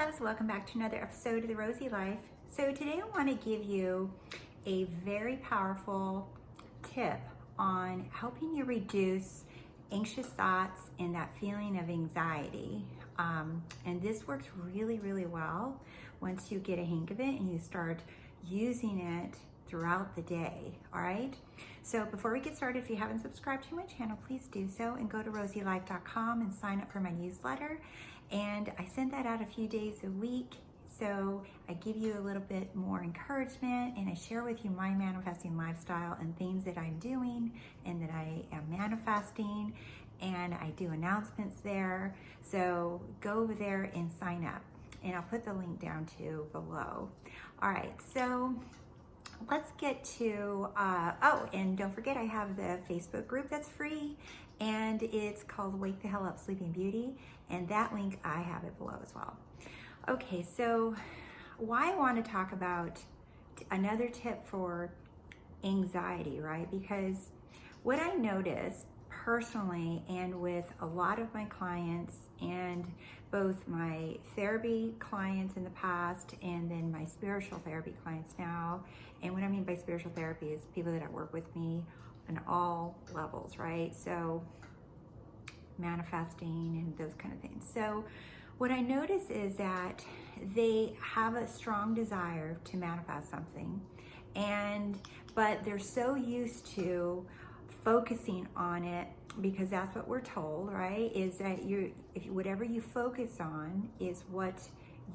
loves, welcome back to another episode of The Rosey Life. So today I want to give you a very powerful tip on helping you reduce anxious thoughts and that feeling of anxiety. And this works really, really well once you get a hang of it and you start using it throughout the day, all right? So before we get started, if you haven't subscribed to my channel, please do so and go to RoseyLife.com and sign up for my newsletter. And I send that out a few days a week. So I give you a little bit more encouragement and I share with you my manifesting lifestyle and things that I'm doing and that I am manifesting, and I do announcements there. So go over there and sign up, and I'll put the link down too below. All right, so let's get to, oh, and don't forget I have the Facebook group that's free, and it's called Wake the Hell Up Sleeping Beauty, and that link, I have it below as well. Okay, so why I want to talk about another tip for anxiety, right? Because what I noticed personally and with a lot of my clients, and both my therapy clients in the past and then my spiritual therapy clients now, and what I mean by spiritual therapy is people that work with me on all levels, right? So manifesting and those kind of things. So what I notice is that they have a strong desire to manifest something, but they're so used to focusing on it, because that's what we're told, right? Is that whatever you focus on is what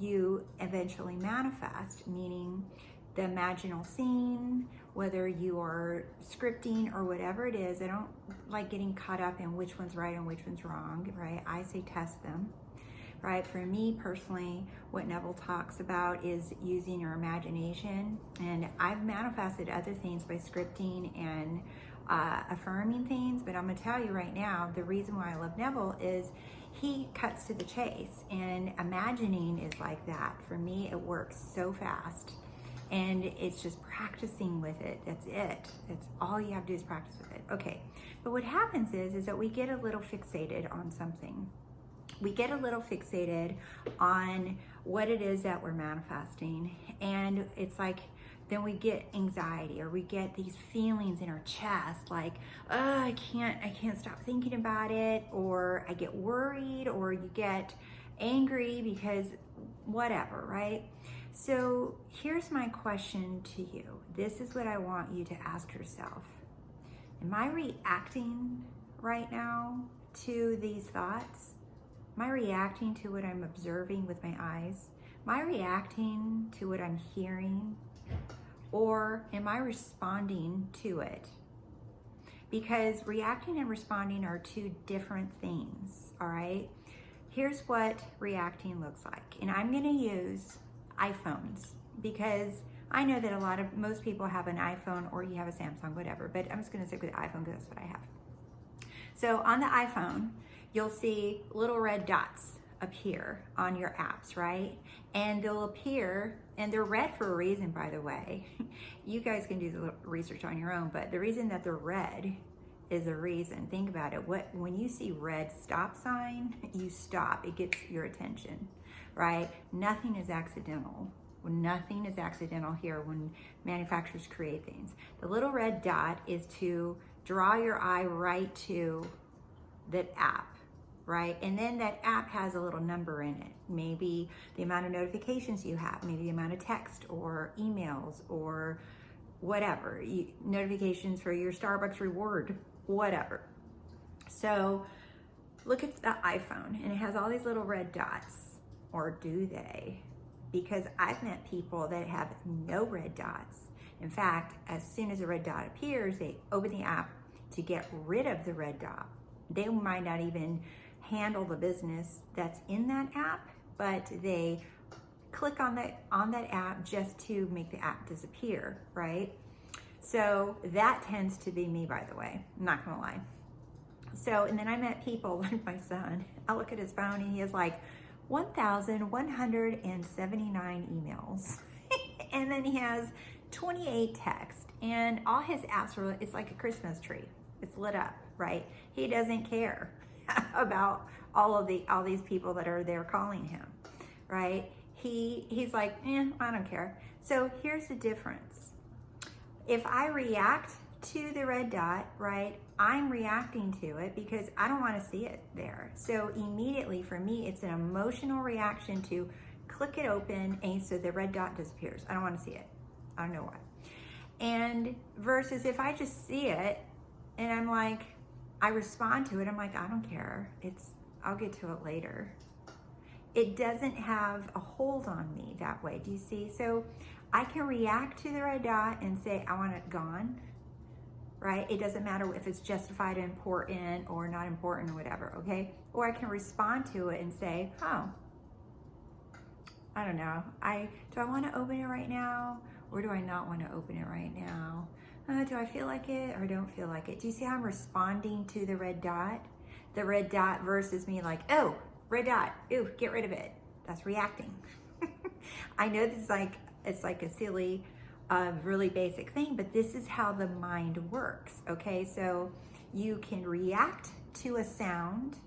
you eventually manifest, meaning the imaginal scene, whether you are scripting or whatever it is. I don't like getting caught up in which one's right and which one's wrong, right? I say test them, right? For me personally, what Neville talks about is using your imagination, and I've manifested other things by scripting and affirming things, but I'm gonna tell you right now, the reason why I love Neville is he cuts to the chase, and imagining is like that. For me, it works so fast, and it's just practicing with it. That's it. That's all you have to do is practice with it. Okay, but what happens is that we get a little fixated on something. We get a little fixated on what it is that we're manifesting, and it's like, then we get anxiety, or we get these feelings in our chest like, oh, I can't stop thinking about it, or I get worried, or you get angry because whatever, right? So here's my question to you. This is what I want you to ask yourself. Am I reacting right now to these thoughts? Am I reacting to what I'm observing with my eyes? Am I reacting to what I'm hearing? Or am I responding to it? Because reacting and responding are two different things, all right? Here's what reacting looks like. And I'm gonna use iPhones because I know that most people have an iPhone, or you have a Samsung, whatever, but I'm just gonna stick with the iPhone because that's what I have. So on the iPhone, you'll see little red dots appear on your apps, right? And they'll appear, and they're red for a reason, by the way. You guys can do the research on your own, but the reason that they're red is a reason. Think about it. When you see red stop sign, you stop. It gets your attention, right? Nothing is accidental. Nothing is accidental here when manufacturers create things. The little red dot is to draw your eye right to that app, right? And then that app has a little number in it. Maybe the amount of notifications you have, maybe the amount of text or emails or whatever, notifications for your Starbucks reward, whatever. So look at the iPhone, and it has all these little red dots, or do they? Because I've met people that have no red dots. In fact, as soon as a red dot appears, they open the app to get rid of the red dot. They might not even handle the business that's in that app, but they click on that app just to make the app disappear, right? So that tends to be me, by the way. I'm not gonna lie. So, and then I met people like my son. I look at his phone and he has like 1,179 emails. And then he has 28 texts, and all his apps are, it's like a Christmas tree. It's lit up, right? He doesn't care about all these people that are there calling him, right? he's like, I don't care. So here's the difference. If I react to the red dot, right, I'm reacting to it because I don't want to see it there. So immediately for me, it's an emotional reaction to click it open, and so the red dot disappears. I don't want to see it. I don't know why. And versus if I just see it and I'm like, I respond to it, I'm like, I don't care. I'll get to it later. It doesn't have a hold on me that way. Do you see? So I can react to the red dot and say, I want it gone, right? It doesn't matter if it's justified, important, or not important, or whatever, okay? Or I can respond to it and say, oh, I don't know. Do I want to open it right now? Or do I not want to open it right now? Do I feel like it or don't feel like it? Do you see how I'm responding to the red dot? The red dot versus me like, oh, red dot, ooh, get rid of it. That's reacting. I know this is it's like a silly, really basic thing, but this is how the mind works, okay? So you can react to a sound,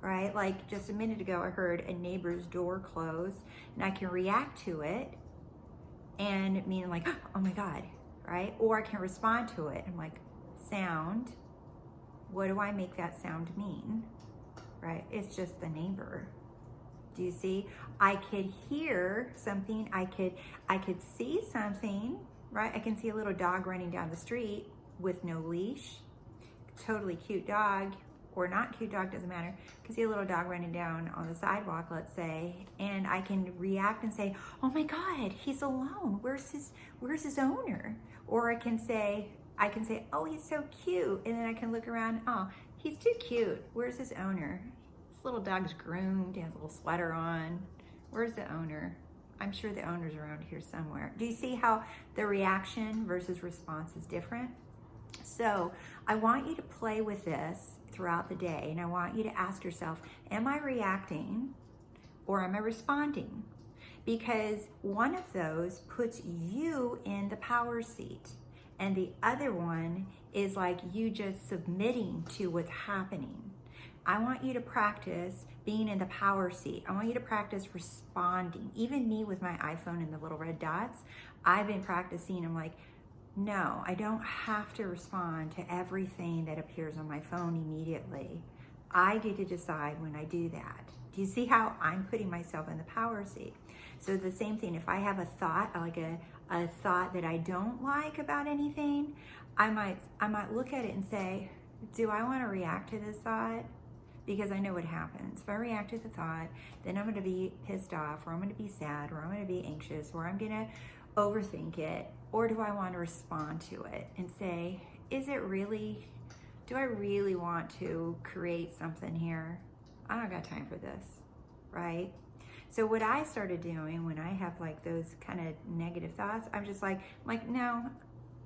right? Like just a minute ago, I heard a neighbor's door close, and I can react to it and mean like, oh my God, right? Or I can respond to it. I'm like, sound, what do I make that sound mean, right? It's just the neighbor. Do you see? I could hear something, I could see something, right? I can see a little dog running down the street with no leash, totally cute dog, or not cute dog, doesn't matter. I can see a little dog running down on the sidewalk, let's say, and I can react and say, oh my God, he's alone. Where's his owner? Or I can say, oh, he's so cute. And then I can look around, oh, he's too cute. Where's his owner? This little dog's groomed, he has a little sweater on. Where's the owner? I'm sure the owner's around here somewhere. Do you see how the reaction versus response is different? So I want you to play with this throughout the day, and I want you to ask yourself, am I reacting or am I responding? Because one of those puts you in the power seat, and the other one is like you just submitting to what's happening. I want you to practice being in the power seat. I want you to practice responding. Even me with my iPhone and the little red dots, I've been practicing. I'm like, no, I don't have to respond to everything that appears on my phone immediately. I get to decide when I do that. Do you see how I'm putting myself in the power seat? So the same thing, if I have a thought, like a thought that I don't like about anything, I might look at it and say, do I want to react to this thought? Because I know what happens. If I react to the thought, then I'm going to be pissed off, or I'm going to be sad, or I'm going to be anxious, or I'm going to overthink it. Or do I want to respond to it and say, do I really want to create something here? I don't got time for this, right? So what I started doing when I have like those kind of negative thoughts, I'm just like, no,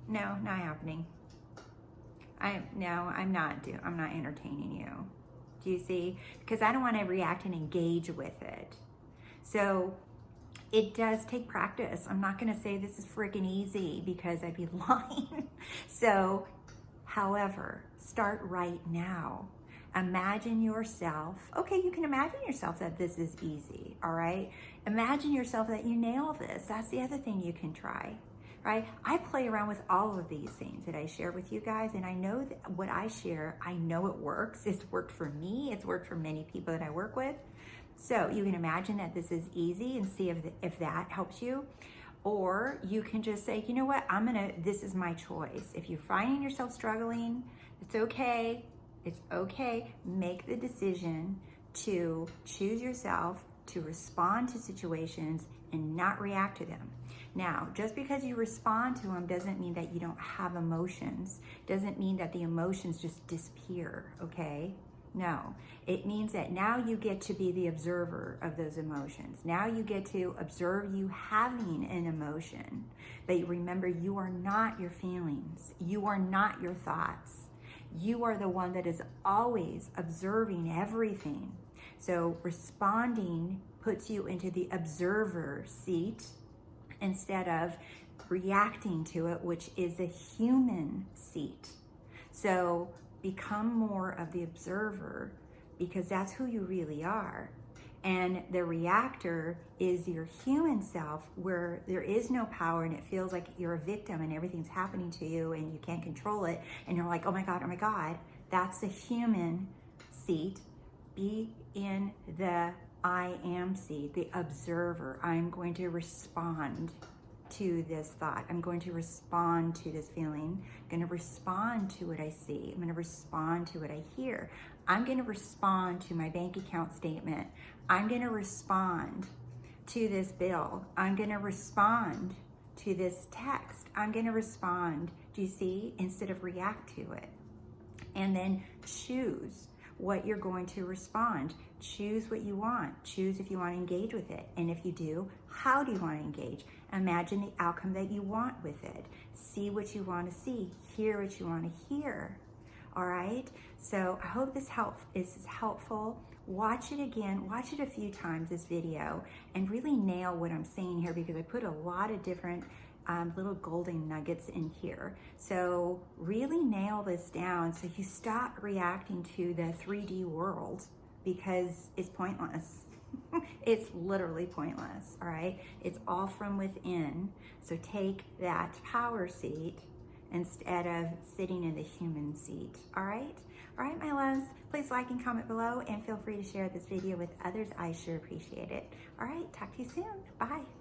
not happening. I'm not entertaining you. Do you see? Because I don't want to react and engage with it. So it does take practice. I'm not going to say this is freaking easy because I'd be lying. So, however, start right now. Imagine yourself, okay, you can imagine yourself that this is easy, all right? Imagine yourself that you nail this. That's the other thing you can try, right? I play around with all of these things that I share with you guys, and I know that what I share, I know it works. It's worked for me. It's worked for many people that I work with. So you can imagine that this is easy and see if that helps you. Or you can just say, you know what, this is my choice. If you're finding yourself struggling, it's okay. It's okay. Make the decision to choose yourself, to respond to situations and not react to them. Now, just because you respond to them doesn't mean that you don't have emotions. Doesn't mean that the emotions just disappear, okay? No, it means that now you get to be the observer of those emotions. Now you get to observe you having an emotion. But remember, you are not your feelings. You are not your thoughts. You are the one that is always observing everything. So responding puts you into the observer seat instead of reacting to it, which is the human seat. So become more of the observer, because that's who you really are. And the reactor is your human self, where there is no power and it feels like you're a victim and everything's happening to you and you can't control it. And you're like, oh my God, oh my God. That's the human seat. Be in the I am seat, the observer. I'm going to respond to this thought. I'm going to respond to this feeling. I'm going to respond to what I see. I'm going to respond to what I hear. I'm going to respond to my bank account statement. I'm going to respond to this bill. I'm going to respond to this text. I'm going to respond, do you see, instead of react to it. And then choose what you're going to respond. Choose what you want. Choose if you want to engage with it. And if you do, how do you want to engage? Imagine the outcome that you want with it. See what you want to see. Hear what you want to hear. All right? So I hope this is helpful. Watch it again. Watch it a few times, this video, and really nail what I'm saying here, because I put a lot of different little golden nuggets in here. So really nail this down so you stop reacting to the 3D world, because it's pointless. It's literally pointless, all right? It's all from within. So take that power seat instead of sitting in the human seat, all right? All right, my loves, please like and comment below, and feel free to share this video with others. I sure appreciate it. All right, talk to you soon. Bye.